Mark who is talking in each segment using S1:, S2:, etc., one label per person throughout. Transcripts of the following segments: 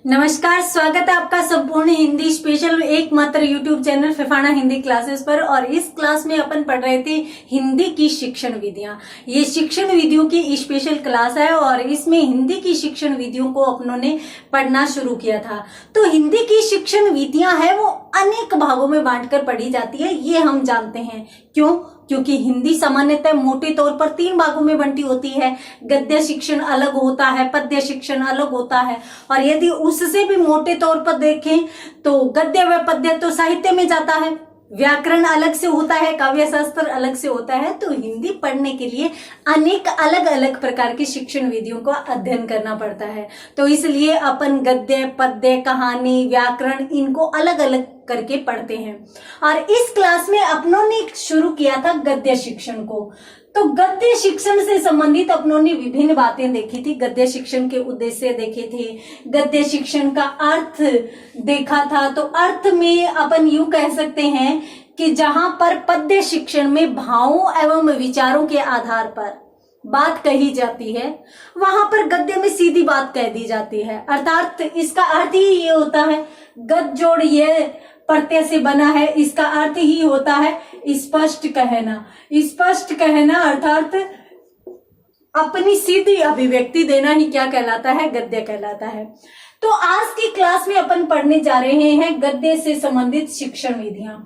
S1: नमस्कार, स्वागत है आपका संपूर्ण हिंदी स्पेशल एकमात्र YouTube channel Phefana Hindi classes पर। और इस क्लास में अपन पढ़ रहे थे हिंदी की शिक्षण विधियां। ये शिक्षण विधियों की स्पेशल क्लास है और इसमें हिंदी की शिक्षण विधियों को अपनों ने पढ़ना शुरू किया था। तो हिंदी की शिक्षण विधियां है वो अनेक भागों में बांटकर पढ़ी जाती है, ये हम जानते हैं। क्यों? क्योंकि हिंदी सामान्यतः मोटे तौर पर 3 भागों में बंटी होती है। गद्य शिक्षण अलग होता है, पद्य शिक्षण अलग होता है, और यदि उससे भी मोटे तौर पर देखें तो गद्य व पद्य तो साहित्य में जाता है, व्याकरण अलग से होता है, काव्य शास्त्र अलग से होता है। तो हिंदी पढ़ने के लिए अनेक अलग अलग प्रकार की शिक्षण विधियों का अध्ययन करना पड़ता है। तो इसलिए अपन गद्य, पद्य, कहानी, व्याकरण इनको अलग अलग करके पढ़ते हैं। और इस क्लास में अपनों ने शुरू किया था गद्य शिक्षण को। तो गद्य शिक्षण से संबंधित अपनों ने विभिन्न बातें देखी थी। गद्य शिक्षण के उद्देश्य देखे थे, गद्य शिक्षण का अर्थ देखा था। तो अर्थ में अपन यूं कह सकते हैं कि जहां पर पद्य शिक्षण में भावों एवं विचारों के आधार पर बात कही जाती है, वहां पर गद्य में सीधी बात कह दी जाती है। अर्थात इसका अर्थ ही ये होता है, गद जोड़ ये प्रत्यय से बना है, इसका अर्थ ही होता है स्पष्ट कहना। स्पष्ट कहना अर्थात अपनी सीधी अभिव्यक्ति देना ही क्या कहलाता है? गद्य कहलाता है। तो आज की क्लास में अपन पढ़ने जा रहे हैं गद्य से संबंधित शिक्षण विधियां।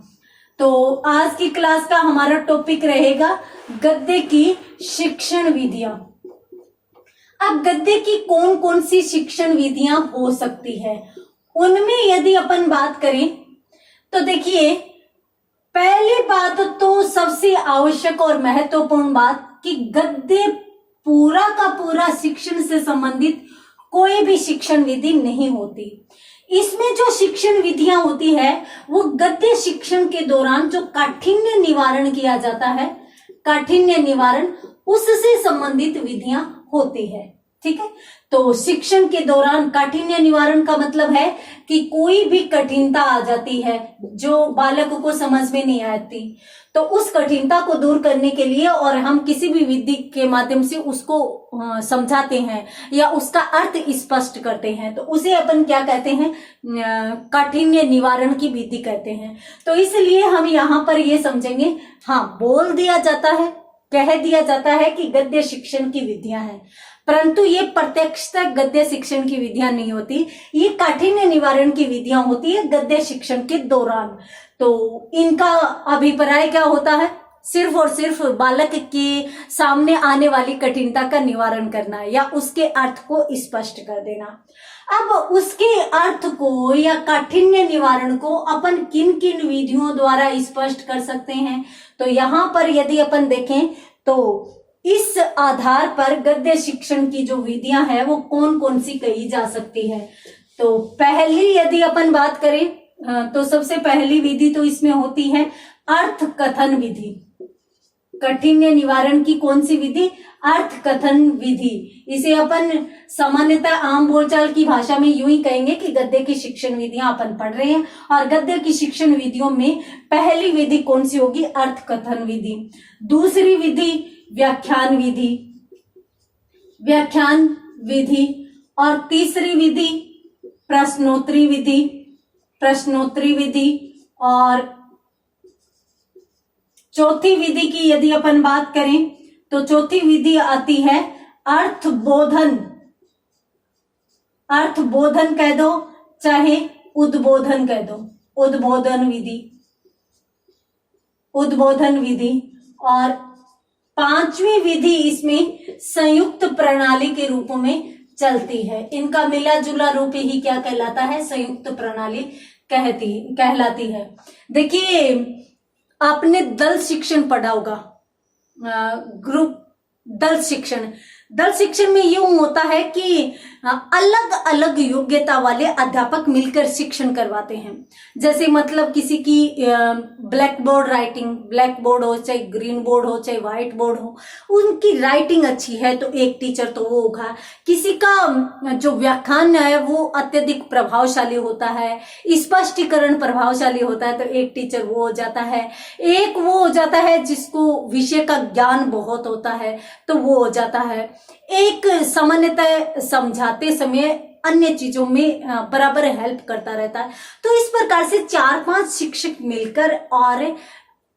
S1: तो आज की क्लास का हमारा टॉपिक रहेगा गद्य की शिक्षण विधियां। अब गद्य की कौन कौन सी शिक्षण विधियां हो सकती है, उनमें यदि अपन बात करें तो देखिए, पहली बात तो सबसे आवश्यक और महत्वपूर्ण बात कि गद्य पूरा का पूरा शिक्षण से संबंधित कोई भी शिक्षण विधि नहीं होती। इसमें जो शिक्षण विधियां होती है वो गद्य शिक्षण के दौरान जो काठिन्य निवारण किया जाता है, काठिन्य निवारण, उससे संबंधित विधियां होती है। ठीक है। तो शिक्षण के दौरान काठिन्य निवारण का मतलब है कि कोई भी कठिनता आ जाती है जो बालक को समझ में नहीं आती, तो उस कठिनता को दूर करने के लिए और हम किसी भी विधि के माध्यम से उसको समझाते हैं या उसका अर्थ स्पष्ट करते हैं, तो उसे अपन क्या कहते हैं? काठिन्य निवारण की विधि कहते हैं। तो इसलिए हम यहाँ पर ये समझेंगे, हाँ, बोल दिया जाता है, कह दिया जाता है कि गद्य शिक्षण की विधियां हैं, परंतु ये प्रत्यक्षतः गद्य शिक्षण की विधियां नहीं होती, ये काठिन्य निवारण की विधियां होती है गद्य शिक्षण के दौरान। तो इनका अभिप्राय क्या होता है? सिर्फ और सिर्फ बालक के सामने आने वाली कठिनता का निवारण करना या उसके अर्थ को स्पष्ट कर देना। अब उसके अर्थ को या काठिन्य निवारण को अपन किन किन विधियों द्वारा स्पष्ट कर सकते हैं? तो यहाँ पर यदि अपन देखें तो इस आधार पर गद्य शिक्षण की जो विधियां हैं वो कौन कौन सी कही जा सकती है। तो पहली यदि अपन बात करें तो सबसे पहली विधि तो इसमें होती है अर्थ कथन विधि। काठिन्य निवारण की कौन सी विधि? अर्थ कथन विधि। इसे अपन सामान्यतः आम बोलचाल की भाषा में यूं ही कहेंगे कि गद्य की शिक्षण विधियां अपन पढ़ रहे हैं, और गद्य की शिक्षण विधियों में पहली विधि कौन सी होगी? अर्थ कथन विधि। दूसरी विधि व्याख्यान विधि, व्याख्यान विधि। और तीसरी विधि प्रश्नोत्तरी विधि, प्रश्नोत्तरी विधि। और चौथी विधि की यदि अपन बात करें तो चौथी विधि आती है अर्थबोधन। अर्थबोधन कह दो चाहे उद्बोधन कह दो, उद्बोधन विधि, उद्बोधन विधि। और पांचवी विधि इसमें संयुक्त प्रणाली के रूप में चलती है। इनका मिला जुला रूप ही क्या कहलाता है? संयुक्त प्रणाली कहलाती है। देखिए, आपने दल शिक्षण पढ़ा होगा, ग्रुप दल शिक्षण। दल शिक्षण में यूं होता है कि अलग अलग योग्यता वाले अध्यापक मिलकर शिक्षण करवाते हैं। जैसे मतलब किसी की black board writing, black board हो चाहे ग्रीन बोर्ड हो चाहे व्हाइट बोर्ड हो, उनकी राइटिंग अच्छी है तो एक टीचर तो वो होगा। किसी का जो व्याख्यान है वो अत्यधिक प्रभावशाली होता है, स्पष्टीकरण प्रभावशाली होता है, तो एक टीचर वो हो जाता है। एक वो हो जाता है जिसको विषय का ज्ञान बहुत होता है, तो वो हो जाता है। एक सामान्यतः समझाते समय अन्य चीजों में बराबर हेल्प करता रहता है। तो इस प्रकार से 4-5 शिक्षक मिलकर और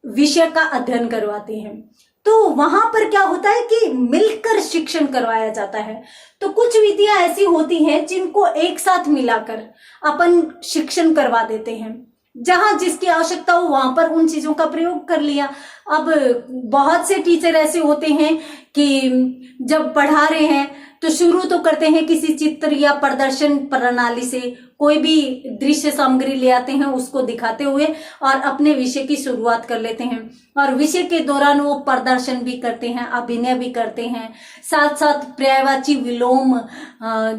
S1: विषय का अध्ययन करवाते हैं। तो वहां पर क्या होता है कि मिलकर शिक्षण करवाया जाता है। तो कुछ विधियां ऐसी होती हैं जिनको एक साथ मिलाकर अपन शिक्षण करवा देते हैं, जहां जिसकी आवश्यकता हो वहां पर उन चीजों का प्रयोग कर लिया। अब बहुत से टीचर ऐसे होते हैं कि जब पढ़ा रहे हैं तो शुरू तो करते हैं किसी चित्र या प्रदर्शन प्रणाली से, कोई भी दृश्य सामग्री ले आते हैं उसको दिखाते हुए और अपने विषय की शुरुआत कर लेते हैं। और विषय के दौरान वो प्रदर्शन भी करते हैं, अभिनय भी करते हैं, साथ साथ पर्यायवाची विलोम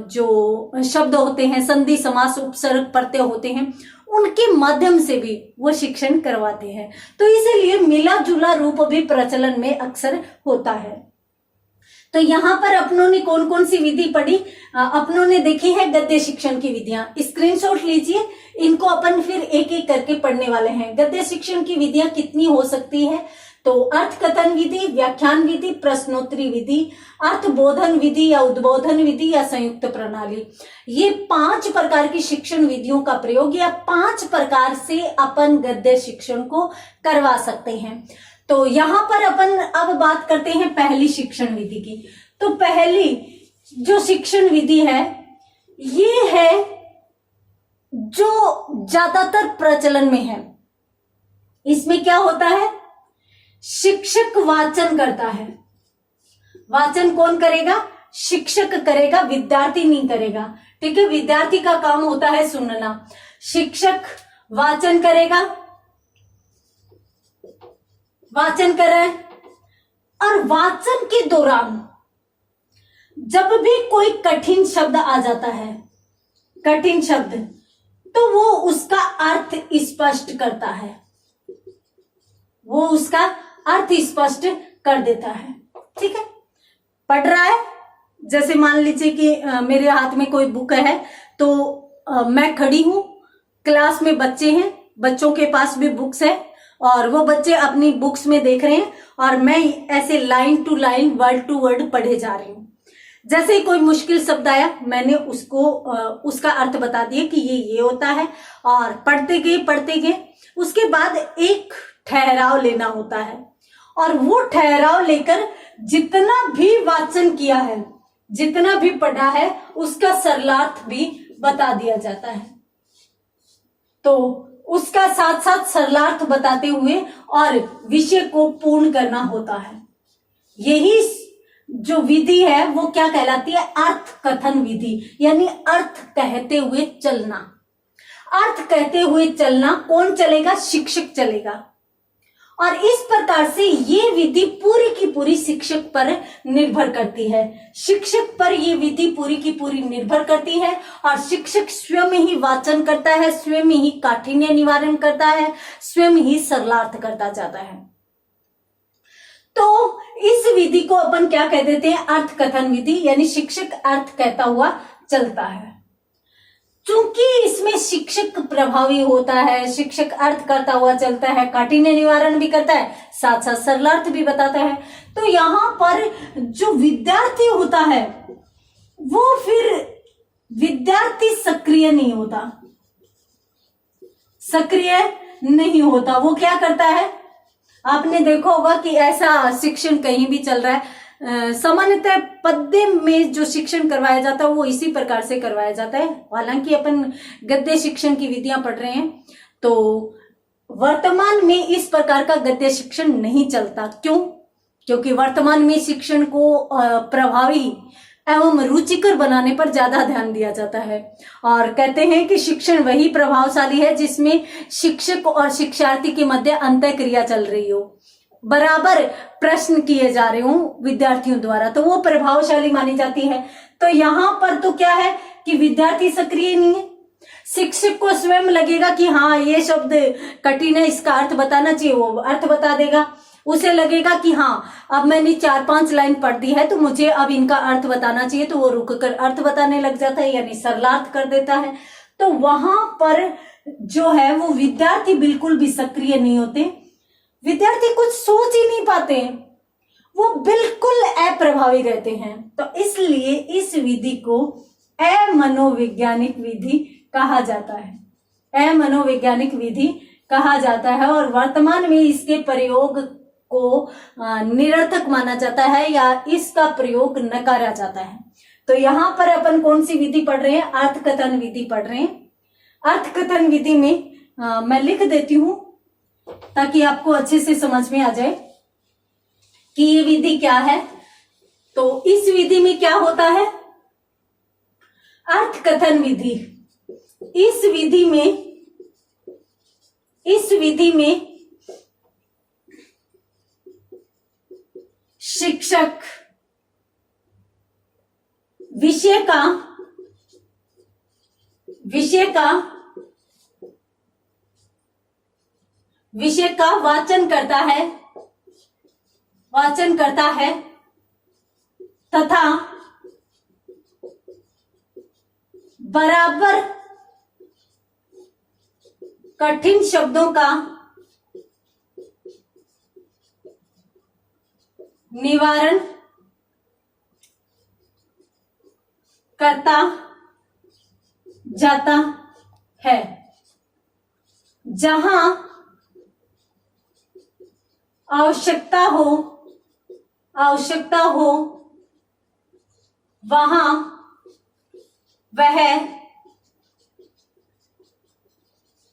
S1: जो शब्द होते हैं, संधि समास उपसर्ग प्रत्यय होते हैं, उनके माध्यम से भी वो शिक्षण करवाते हैं। तो इसीलिए मिला जुला रूप भी प्रचलन में अक्सर होता है। तो यहाँ पर अपनों ने कौन कौन सी विधि पढ़ी? अपनों ने देखी है गद्य शिक्षण की विधियां। स्क्रीनशॉट लीजिए, इनको अपन फिर एक एक करके पढ़ने वाले हैं। गद्य शिक्षण की विधियां कितनी हो सकती है? तो अर्थ कथन विधि, व्याख्यान विधि, प्रश्नोत्तरी विधि, अर्थ बोधन विधि या उद्बोधन विधि या संयुक्त प्रणाली। ये 5 प्रकार की शिक्षण विधियों का प्रयोग या 5 प्रकार से अपन गद्य शिक्षण को करवा सकते हैं। तो यहां पर अपन अब बात करते हैं पहली शिक्षण विधि की। तो पहली जो शिक्षण विधि है ये है जो ज्यादातर प्रचलन में है। इसमें क्या होता है? शिक्षक वाचन करता है। वाचन कौन करेगा? शिक्षक करेगा, विद्यार्थी नहीं करेगा। ठीक है, विद्यार्थी का काम होता है सुनना, शिक्षक वाचन करेगा, वाचन कर रहे हैं। और वाचन के दौरान जब भी कोई कठिन शब्द आ जाता है, कठिन शब्द, तो वो उसका अर्थ स्पष्ट करता है, वो उसका अर्थ स्पष्ट कर देता है। ठीक है, पढ़ रहा है, जैसे मान लीजिए कि मेरे हाथ में कोई बुक है, तो मैं खड़ी हूं, क्लास में बच्चे हैं, बच्चों के पास भी बुक्स है और वो बच्चे अपनी बुक्स में देख रहे हैं और मैं ऐसे line to line, word to word पढ़े जा रही हूं। जैसे ही कोई मुश्किल शब्द आया, मैंने उसको उसका अर्थ बता दिया कि ये होता है, और पढ़ते गए। उसके बाद एक ठहराव लेना होता है और वो ठहराव लेकर जितना भी वाचन किया है, जितना भी पढ़ा है, उसका सरलार्थ भी बता दिया जाता है। तो उसका साथ साथ सरलार्थ बताते हुए और विषय को पूर्ण करना होता है। यही जो विधि है वो क्या कहलाती है? अर्थ कथन विधि, यानी अर्थ कहते हुए चलना। अर्थ कहते हुए चलना कौन चलेगा? शिक्षक चलेगा। और इस प्रकार से ये विधि पूरी की पूरी शिक्षक पर निर्भर करती है। शिक्षक पर ये विधि पूरी की पूरी निर्भर करती है और शिक्षक स्वयं ही वाचन करता है, स्वयं ही काठिन्य निवारण करता है, स्वयं ही सरलार्थ करता जाता है। तो इस विधि को अपन क्या कह देते हैं? अर्थ कथन विधि, यानी शिक्षक अर्थ कहता हुआ चलता है। चूंकि इसमें शिक्षक प्रभावी होता है, शिक्षक अर्थ करता हुआ चलता है, काठिन्य निवारण भी करता है, साथ साथ सरलार्थ भी बताता है, तो यहां पर जो विद्यार्थी होता है वो फिर विद्यार्थी सक्रिय नहीं होता, सक्रिय नहीं होता। वो क्या करता है? आपने देखा होगा कि ऐसा शिक्षण कहीं भी चल रहा है, सामान्यतः पद्य में जो शिक्षण करवाया जाता है वो इसी प्रकार से करवाया जाता है। हालांकि अपन गद्य शिक्षण की विधियां पढ़ रहे हैं, तो वर्तमान में इस प्रकार का गद्य शिक्षण नहीं चलता। क्यों? क्योंकि वर्तमान में शिक्षण को प्रभावी एवं रुचिकर बनाने पर ज्यादा ध्यान दिया जाता है और कहते हैं कि शिक्षण वही प्रभावशाली है जिसमें शिक्षक और शिक्षार्थी के मध्य अंतः क्रिया चल रही हो, बराबर प्रश्न किए जा रहे हो विद्यार्थियों द्वारा, तो वो प्रभावशाली मानी जाती है। तो यहाँ पर तो क्या है कि विद्यार्थी सक्रिय नहीं है। शिक्षक को स्वयं लगेगा कि हाँ ये शब्द कठिन है, इसका अर्थ बताना चाहिए, वो अर्थ बता देगा। उसे लगेगा कि हाँ अब मैंने 4-5 लाइन पढ़ दी है तो मुझे अब इनका अर्थ बताना चाहिए, तो वो रुककर अर्थ बताने लग जाता है, यानी सरलार्थ कर देता है। तो वहां पर जो है वो विद्यार्थी बिल्कुल भी सक्रिय नहीं होते, विद्यार्थी कुछ सोच ही नहीं पाते, वो बिल्कुल अप्रभावी रहते हैं। तो इसलिए इस विधि को अमनोवैज्ञानिक विधि कहा जाता है। अमनोवैज्ञानिक विधि कहा जाता है और वर्तमान में इसके प्रयोग को निरर्थक माना जाता है या इसका प्रयोग नकारा जाता है। तो यहां पर अपन कौन सी विधि पढ़ रहे हैं? अर्थकथन विधि पढ़ रहे हैं। अर्थकथन विधि में मैं लिख देती हूं ताकि आपको अच्छे से समझ में आ जाए कि ये विधि क्या है। तो इस विधि में क्या होता है? अर्थकथन विधि। इस विधि में शिक्षक विषय का वाचन करता है तथा बराबर कठिन शब्दों का निवारण करता जाता है। जहां आवश्यकता हो वहां वह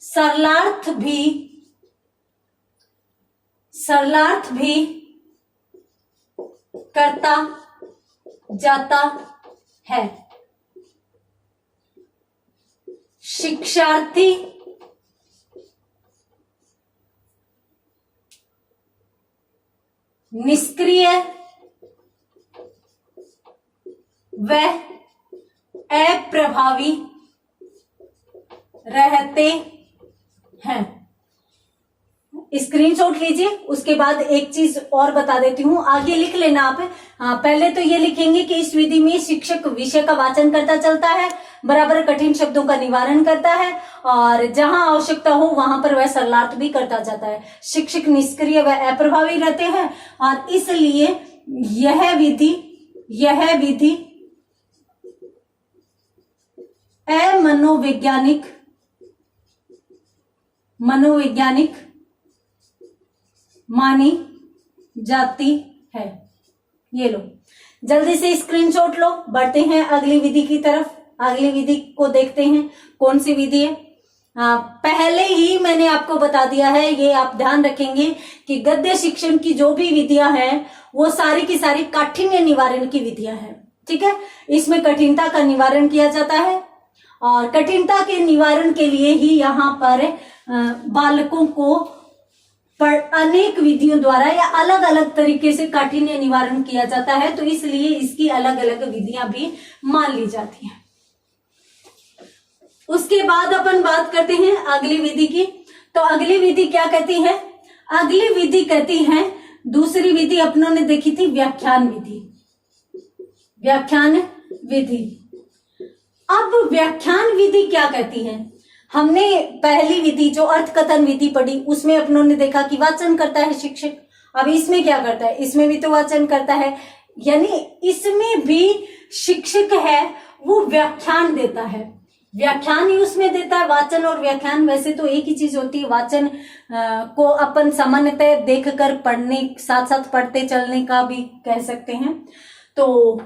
S1: सरलार्थ भी करता जाता है। शिक्षार्थी निष्क्रिय व अप्रभावी रहते हैं। स्क्रीनशॉट लीजिए। उसके बाद एक चीज और बता देती हूं, आगे लिख लेना आप। पहले तो ये लिखेंगे कि इस विधि में शिक्षक विषय का वाचन करता चलता है, बराबर कठिन शब्दों का निवारण करता है और जहां आवश्यकता हो वहां पर वह सरलार्थ भी करता जाता है। शिक्षक निष्क्रिय व अप्रभावी रहते हैं और इसलिए यह विधि मनोवैज्ञानिक मानी जाती है। ये लो, जल्दी से स्क्रीनशॉट लो। बढ़ते हैं अगली विधि की तरफ। अगली विधि को देखते हैं कौन सी विधि है। पहले ही मैंने आपको बता दिया है, ये आप ध्यान रखेंगे कि गद्य शिक्षण की जो भी विधियां हैं वो सारी की सारी काठिन्य निवारण की विधियां हैं। ठीक है, इसमें कठिनता का निवारण किया जाता है और कठिनता के निवारण के लिए ही यहाँ पर बालकों को अनेक विधियों द्वारा या अलग अलग तरीके से काठिन्य निवारण किया जाता है, तो इसलिए इसकी अलग अलग विधियां भी मान ली जाती हैं। उसके बाद अपन बात करते हैं अगली विधि की। तो अगली विधि क्या कहती है? अगली विधि कहती है, दूसरी विधि अपनों ने देखी थी व्याख्यान विधि। अब व्याख्यान विधि क्या कहती है? हमने पहली विधि जो अर्थकथन विधि पढ़ी उसमें अपनों ने देखा कि वाचन करता है शिक्षक। अब इसमें क्या करता है? इसमें भी तो वाचन करता है, यानी इसमें भी शिक्षक है वो व्याख्यान देता है। व्याख्यान ही उसमें देता है। वाचन और व्याख्यान वैसे तो एक ही चीज होती है। वाचन को अपन सामान्यतः देखकर पढ़ने, साथ साथ पढ़ते चलने का भी कह सकते हैं। तो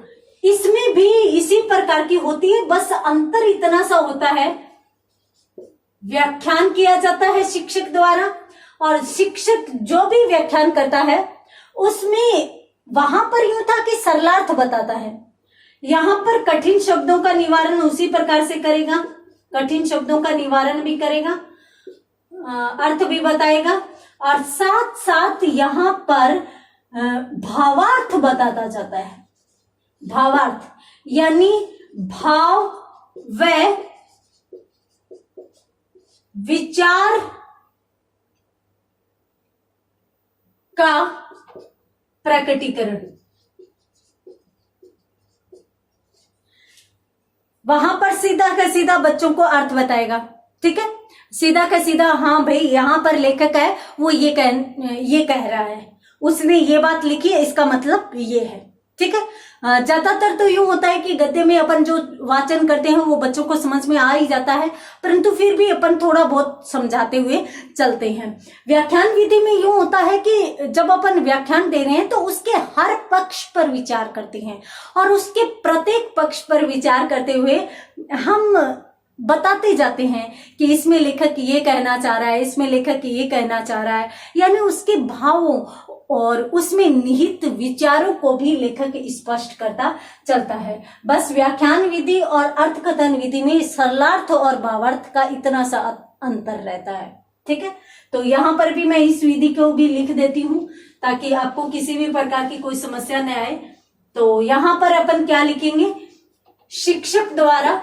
S1: इसमें भी इसी प्रकार की होती है, बस अंतर इतना सा होता है, व्याख्यान किया जाता है शिक्षक द्वारा और शिक्षक जो भी व्याख्यान करता है उसमें वहां पर यूं था कि सरलार्थ बताता है, यहां पर कठिन शब्दों का निवारण उसी प्रकार से करेगा। कठिन शब्दों का निवारण भी करेगा, अर्थ भी बताएगा और साथ साथ यहां पर भावार्थ बताता जाता है। भावार्थ यानी भाव व विचार का प्रकटीकरण। वहां पर सीधा का सीधा बच्चों को अर्थ बताएगा। ठीक है, सीधा का सीधा, हाँ भाई यहां पर लेखक है वो ये कह रहा है, उसने ये बात लिखी है, इसका मतलब ये है। ठीक है। ज्यादातर तो यूं होता है कि गद्य में अपन जो वाचन करते हैं वो बच्चों को समझ में आ ही जाता है, परंतु फिर भी अपन थोड़ा बहुत समझाते हुए चलते हैं। व्याख्यान विधि में यूं होता है कि जब अपन व्याख्यान दे रहे हैं तो उसके हर पक्ष पर विचार करते हैं और उसके प्रत्येक पक्ष पर विचार करते हुए हम बताते जाते हैं कि इसमें लेखक ये कहना चाह रहा है, इसमें लेखक ये कहना चाह रहा है, यानी उसके भावों और उसमें निहित विचारों को भी लेखक स्पष्ट करता चलता है। बस व्याख्यान विधि और अर्थकथन विधि में सरलार्थ और भावार्थ का इतना सा अंतर रहता है। ठीक है, तो यहां पर भी मैं इस विधि को भी लिख देती हूं ताकि आपको किसी भी प्रकार की कोई समस्या न आए। तो यहां पर अपन क्या लिखेंगे, शिक्षक द्वारा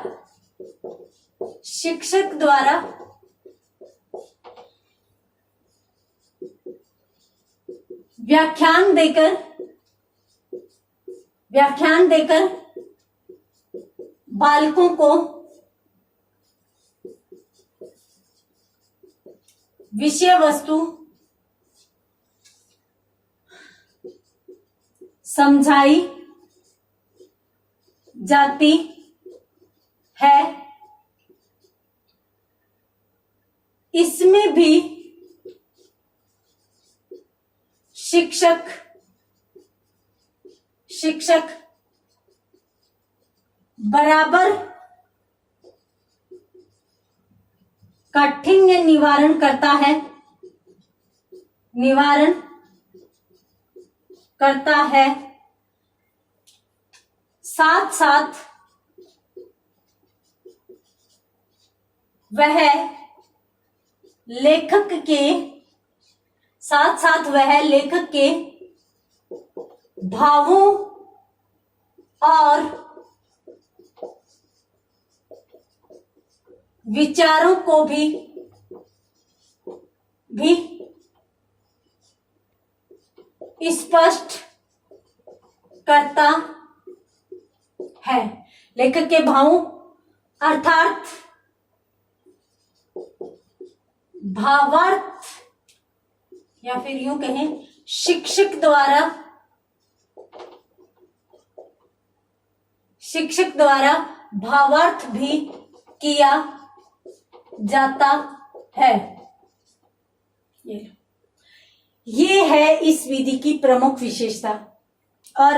S1: व्याख्यान देकर बालकों को विषय वस्तु समझाई जाती है। इसमें भी शिक्षक बराबर काठिन्य निवारण करता है, साथ साथ वह लेखक के भावों और विचारों को भी स्पष्ट करता है। लेखक के भावों अर्थात भावार्थ, या फिर यूं कहें शिक्षक द्वारा भावार्थ भी किया जाता है। ये है इस विधि की प्रमुख विशेषता और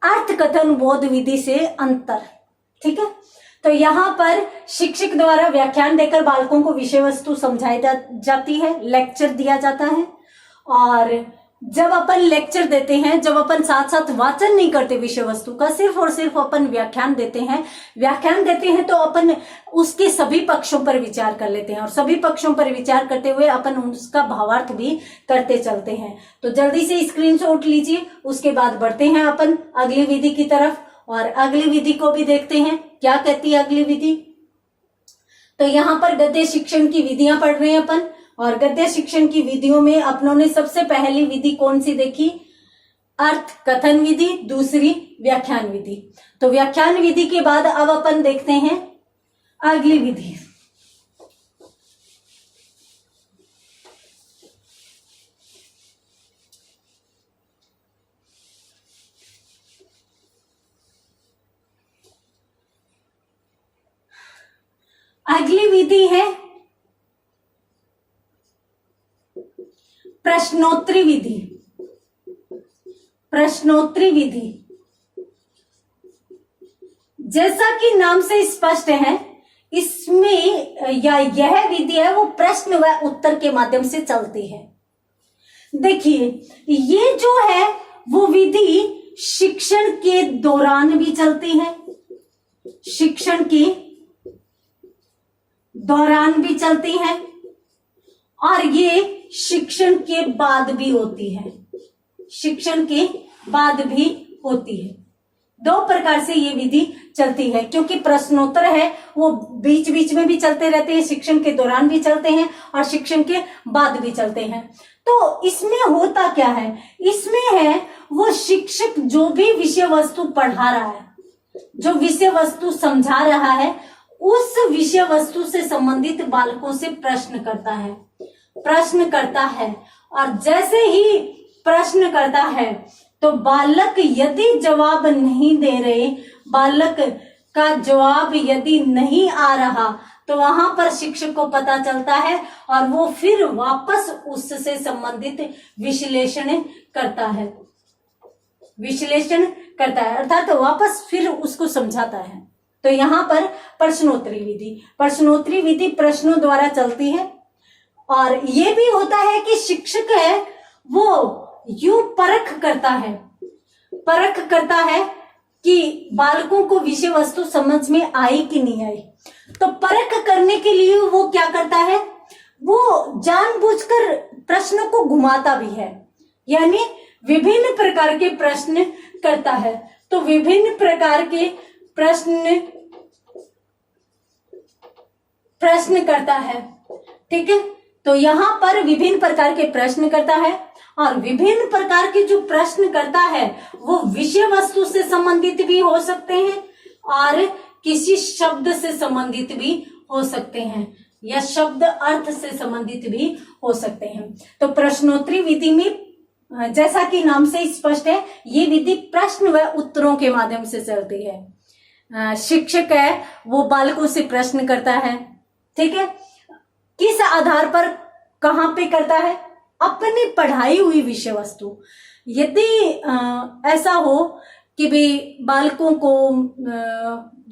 S1: अर्थकथन बोध विधि से अंतर। ठीक है, तो यहाँ पर शिक्षक द्वारा व्याख्यान देकर बालकों को विषय वस्तु समझाई जाती है, लेक्चर दिया जाता है। और जब अपन लेक्चर देते हैं, जब अपन साथ साथ वाचन नहीं करते विषय वस्तु का, सिर्फ और सिर्फ अपन व्याख्यान देते हैं तो अपन उसके सभी पक्षों पर विचार कर लेते हैं और सभी पक्षों पर विचार करते हुए अपन उसका भावार्थ भी करते चलते हैं। तो जल्दी से स्क्रीनशॉट लीजिए, उसके बाद बढ़ते हैं अपन अगली विधि की तरफ और अगली विधि को भी देखते हैं क्या कहती है अगली विधि। तो यहाँ पर गद्य शिक्षण की विधियां पढ़ रहे हैं अपन, और गद्य शिक्षण की विधियों में अपनों ने सबसे पहली विधि कौन सी देखी, अर्थ कथन विधि, दूसरी व्याख्यान विधि। तो व्याख्यान विधि के बाद अब अपन देखते हैं अगली विधि। अगली विधि है प्रश्नोत्तरी विधि। जैसा कि नाम से स्पष्ट है, इसमें यह विधि है वो प्रश्न व उत्तर के माध्यम से चलती है। देखिए, ये जो है वो विधि शिक्षण के दौरान भी चलती है, शिक्षण के दौरान भी चलती है और ये शिक्षण के बाद भी होती है, शिक्षण के बाद भी होती है। दो प्रकार से ये विधि चलती है, क्योंकि प्रश्नोत्तर है वो बीच बीच में भी चलते रहते हैं, शिक्षण के दौरान भी चलते हैं और शिक्षण के बाद भी चलते हैं। तो इसमें होता क्या है, इसमें है वो शिक्षक जो भी विषय वस्तु पढ़ा रहा है, जो विषय वस्तु समझा रहा है, उस विषय वस्तु से संबंधित बालकों से प्रश्न करता है और जैसे ही प्रश्न करता है तो बालक यदि जवाब नहीं दे रहे, बालक का जवाब यदि नहीं आ रहा, तो वहां पर शिक्षक को पता चलता है और वो फिर वापस उससे संबंधित विश्लेषण करता है, विश्लेषण करता है, अर्थात वापस फिर उसको समझाता है। तो यहाँ पर प्रश्नोत्तरी विधि, प्रश्नोत्तरी विधि प्रश्नों द्वारा चलती है। और ये भी होता है कि शिक्षक है वो यूं परख करता है, परख करता है कि बालकों को विषय वस्तु समझ में आई कि नहीं आई। तो परख करने के लिए वो क्या करता है, वो जानबूझकर प्रश्नों को घुमाता भी है, यानी विभिन्न प्रकार के प्रश्न करता है। तो विभिन्न प्रकार के प्रश्न करता है, ठीक है। तो यहाँ पर विभिन्न प्रकार के प्रश्न करता है और विभिन्न प्रकार के जो प्रश्न करता है वो विषय वस्तु से संबंधित भी हो सकते हैं और किसी शब्द से संबंधित भी हो सकते हैं या शब्द अर्थ से संबंधित भी हो सकते हैं। तो प्रश्नोत्तरी विधि में जैसा कि नाम से स्पष्ट है, ये विधि प्रश्न व उत्तरों के माध्यम से चलती है। शिक्षक है वो बालकों से प्रश्न करता है, ठीक है। किस आधार पर, कहां पे करता है, अपनी पढ़ाई हुई विषय वस्तु। यदि ऐसा हो कि भी बालकों को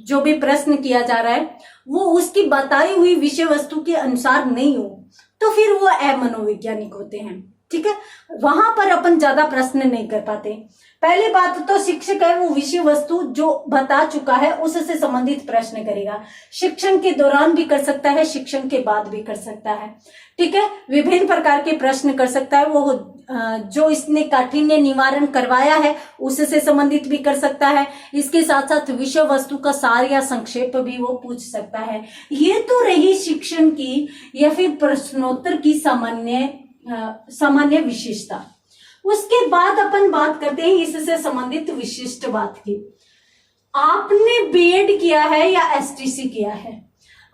S1: जो भी प्रश्न किया जा रहा है वो उसकी बताई हुई विषय वस्तु के अनुसार नहीं हो, तो फिर वो अमनोवैज्ञानिक होते हैं, ठीक है। वहां पर अपन ज्यादा प्रश्न नहीं कर पाते। पहली बात तो शिक्षक है वो विषय वस्तु जो बता चुका है उससे संबंधित प्रश्न करेगा। शिक्षण के दौरान भी कर सकता है, शिक्षण के बाद भी कर सकता है, ठीक है। विभिन्न प्रकार के प्रश्न कर सकता है, वो जो इसने काठिन्य निवारण करवाया है उससे संबंधित भी कर सकता है। इसके साथ साथ विषय वस्तु का सार या संक्षेप भी वो पूछ सकता है। ये तो रही शिक्षण की या फिर प्रश्नोत्तर की सामान्य विशेषता। उसके बाद अपन बात करते हैं इससे संबंधित विशिष्ट बात की। आपने बीएड किया है या एसटीसी किया है।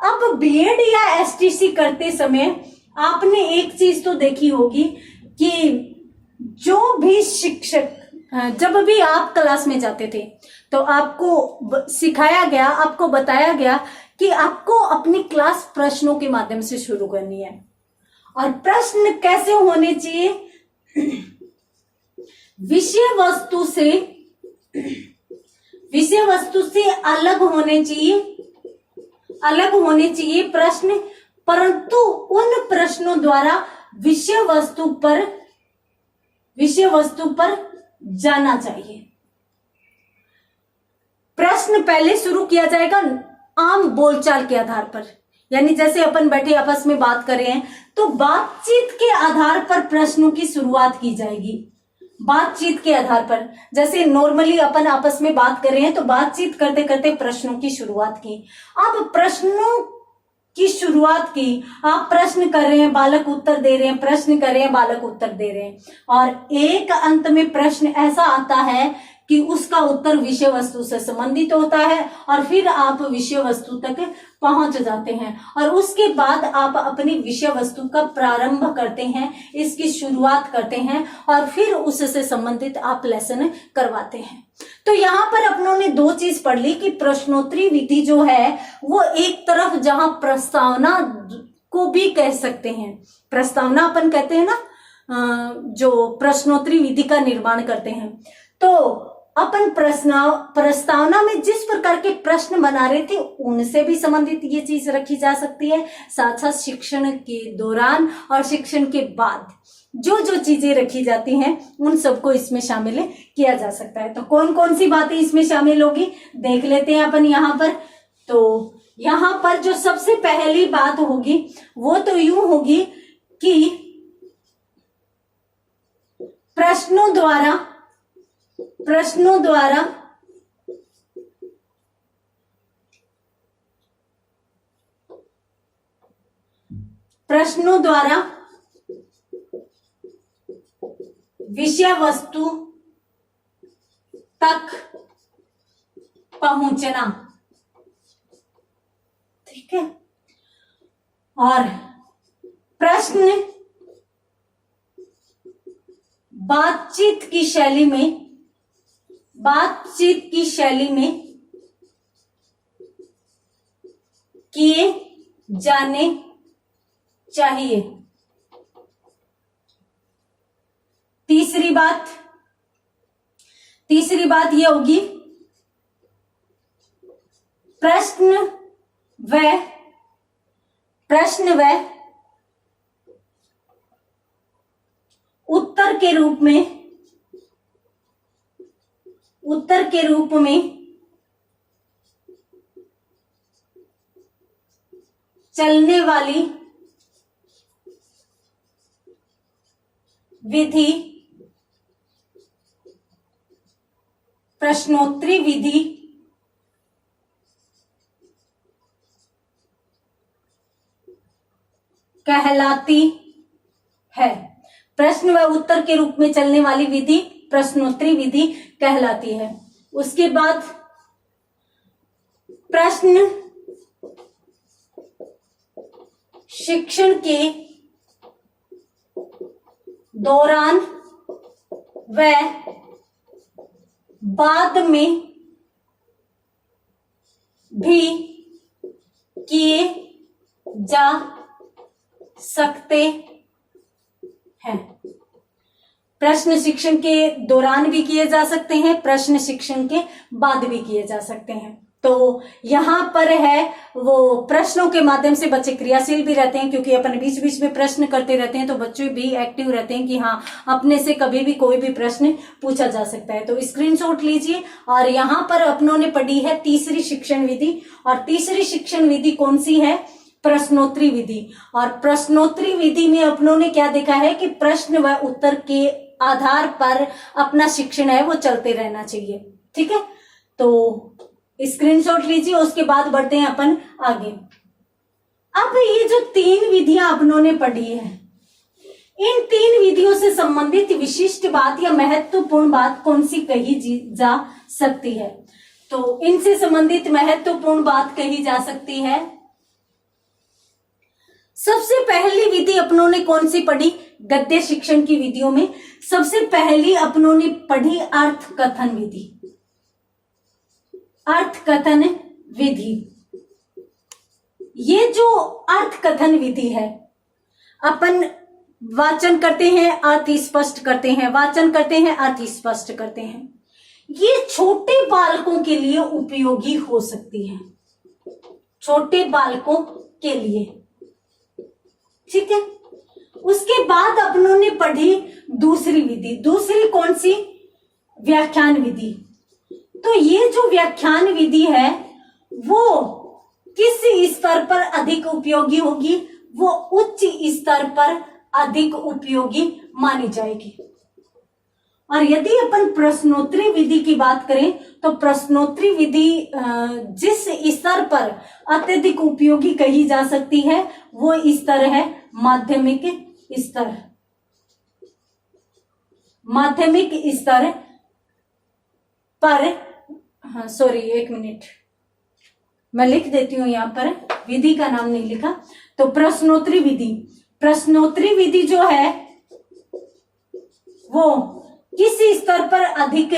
S1: अब बीएड या एसटीसी करते समय आपने एक चीज तो देखी होगी कि जो भी शिक्षक, जब भी आप क्लास में जाते थे तो आपको सिखाया गया, आपको बताया गया कि आपको अपनी क्लास प्रश्नों के माध्यम से शुरू करनी है। और प्रश्न कैसे होने चाहिए, विषय वस्तु से अलग होने चाहिए प्रश्न, परंतु उन प्रश्नों द्वारा विषय वस्तु पर जाना चाहिए। प्रश्न पहले शुरू किया जाएगा आम बोलचाल के आधार पर, यानी जैसे अपन बैठे आपस में बात कर रहे हैं तो बातचीत के आधार पर प्रश्नों की शुरुआत की जाएगी। बातचीत के आधार पर, जैसे नॉर्मली अपन आपस में बात कर रहे हैं तो बातचीत करते करते प्रश्नों की शुरुआत की। अब प्रश्नों की शुरुआत की, आप प्रश्न कर रहे हैं, बालक उत्तर दे रहे हैं, प्रश्न कर रहे हैं, बालक उत्तर दे रहे हैं, और एक अंत में प्रश्न ऐसा आता है कि उसका उत्तर विषय वस्तु से संबंधित होता है और फिर आप विषय वस्तु तक पहुंच जाते हैं और उसके बाद आप अपनी विषय वस्तु का प्रारंभ करते हैं, इसकी शुरुआत करते हैं और फिर उससे संबंधित आप लेसन करवाते हैं। तो यहाँ पर अपनों ने दो चीज पढ़ ली कि प्रश्नोत्तरी विधि जो है वो एक तरफ जहां प्रस्तावना को भी कह सकते हैं, प्रस्तावना अपन कहते हैं ना, जो प्रश्नोत्तरी विधि का निर्माण करते हैं, तो अपन प्रस्तावना में जिस प्रकार के प्रश्न बना रहे थे उनसे भी संबंधित ये चीज रखी जा सकती है। साथ साथ शिक्षण के दौरान और शिक्षण के बाद जो जो चीजें रखी जाती हैं उन सबको इसमें शामिल किया जा सकता है। तो कौन कौन सी बातें इसमें शामिल होगी देख लेते हैं अपन यहाँ पर। तो यहाँ पर जो सबसे पहली बात होगी वो तो यूं होगी कि प्रश्नों द्वारा विषय वस्तु तक पहुंचना, ठीक है। और प्रश्न बातचीत की शैली में किए जाने चाहिए। तीसरी बात यह होगी, प्रश्न व उत्तर के रूप में चलने वाली विधि प्रश्नोत्तरी विधि कहलाती है। प्रश्न व उत्तर के रूप में चलने वाली विधि प्रश्नोत्तरी विधि कहलाती है। उसके बाद प्रश्न शिक्षण के दौरान व बाद में भी किए जा सकते हैं। प्रश्न शिक्षण के दौरान भी किए जा सकते हैं, प्रश्न शिक्षण के बाद भी किए जा सकते हैं। तो यहाँ पर है वो प्रश्नों के माध्यम से बच्चे क्रियाशील भी रहते हैं, क्योंकि अपन बीच बीच में प्रश्न करते रहते हैं, तो बच्चे भी एक्टिव रहते हैं कि हाँ अपने से कभी भी कोई भी प्रश्न पूछा जा सकता है। तो स्क्रीनशॉट लीजिए। और यहाँ पर अपनों ने पढ़ी है तीसरी शिक्षण विधि, और तीसरी शिक्षण विधि कौन सी है? प्रश्नोत्तरी विधि। और प्रश्नोत्तरी विधि में अपनों ने क्या देखा है कि प्रश्न व उत्तर के आधार पर अपना शिक्षण है वो चलते रहना चाहिए। ठीक है, तो स्क्रीनशॉट लीजिए। उसके बाद बढ़ते हैं अपन आगे। अब ये जो 3 विधियां अपनों ने पढ़ी है, इन 3 विधियों से संबंधित विशिष्ट बात या महत्वपूर्ण बात कौन सी कही जा सकती है? तो इनसे संबंधित महत्वपूर्ण बात कही जा सकती है, सबसे पहली विधि अपनों ने कौन सी पढ़ी? गद्य शिक्षण की विधियों में सबसे पहली अपनों ने पढ़ी अर्थकथन विधि। अर्थकथन विधि, ये जो अर्थकथन विधि है, अपन वाचन करते हैं, अर्थ स्पष्ट करते हैं, वाचन करते हैं, अर्थ स्पष्ट करते हैं। ये छोटे बालकों के लिए उपयोगी हो सकती है, छोटे बालकों के लिए। ठीक है, उसके बाद अपनों ने पढ़ी दूसरी विधि। दूसरी कौन सी? व्याख्यान विधि। तो ये जो व्याख्यान विधि है वो किस स्तर पर अधिक उपयोगी होगी? वो उच्च स्तर पर अधिक उपयोगी मानी जाएगी। और यदि अपन प्रश्नोत्तरी विधि की बात करें तो प्रश्नोत्तरी विधि जिस स्तर पर अत्यधिक उपयोगी कही जा सकती है वो स्तर है माध्यमिक स्तर। माध्यमिक स्तर पर, हाँ सॉरी एक मिनट, मैं लिख देती हूं, यहां पर विधि का नाम नहीं लिखा। तो प्रश्नोत्तरी विधि, प्रश्नोत्तरी विधि जो है वो किस स्तर पर अधिक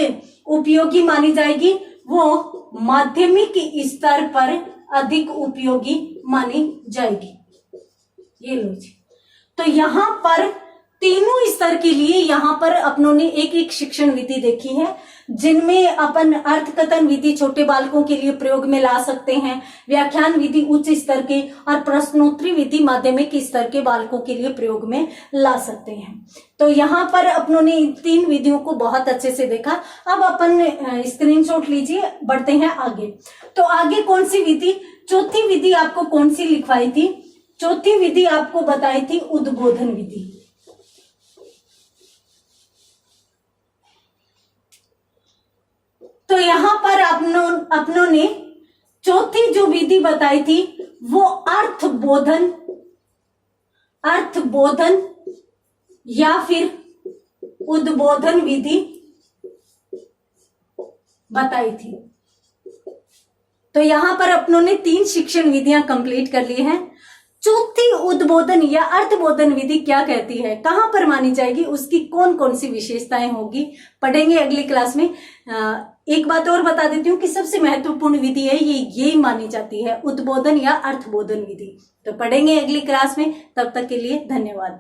S1: उपयोगी मानी जाएगी? वो माध्यमिक स्तर पर अधिक उपयोगी मानी जाएगी। ये लो जी। तो यहां पर तीनों स्तर के लिए यहां पर अपनों ने एक एक शिक्षण विधि देखी है, जिनमें अपन अर्थकथन विधि छोटे बालकों के लिए प्रयोग में ला सकते हैं, व्याख्यान विधि उच्च स्तर के, और प्रश्नोत्तरी विधि माध्यमिक स्तर के बालकों के लिए प्रयोग में ला सकते हैं। तो यहाँ पर अपनों ने इन 3 विधियों को बहुत अच्छे से देखा। अब अपन स्क्रीनशॉट लीजिए, बढ़ते हैं आगे। तो आगे कौन सी विधि? चौथी विधि आपको कौन सी लिखवाई थी? चौथी विधि आपको बताई थी उद्बोधन विधि। तो यहां पर अपनों ने चौथी जो विधि बताई थी वो अर्थबोधन या फिर उद्बोधन विधि बताई थी। तो यहां पर अपनों ने 3 शिक्षण विधियां कंप्लीट कर ली हैं। चौथी उद्बोधन या अर्थबोधन विधि क्या कहती है, कहां पर मानी जाएगी, उसकी कौन कौन सी विशेषताएं होगी, पढ़ेंगे अगली क्लास में। एक बात और बता देती हूँ कि सबसे महत्वपूर्ण विधि है ये मानी जाती है उद्बोधन या अर्थबोधन विधि। तो पढ़ेंगे अगली क्लास में, तब तक के लिए धन्यवाद।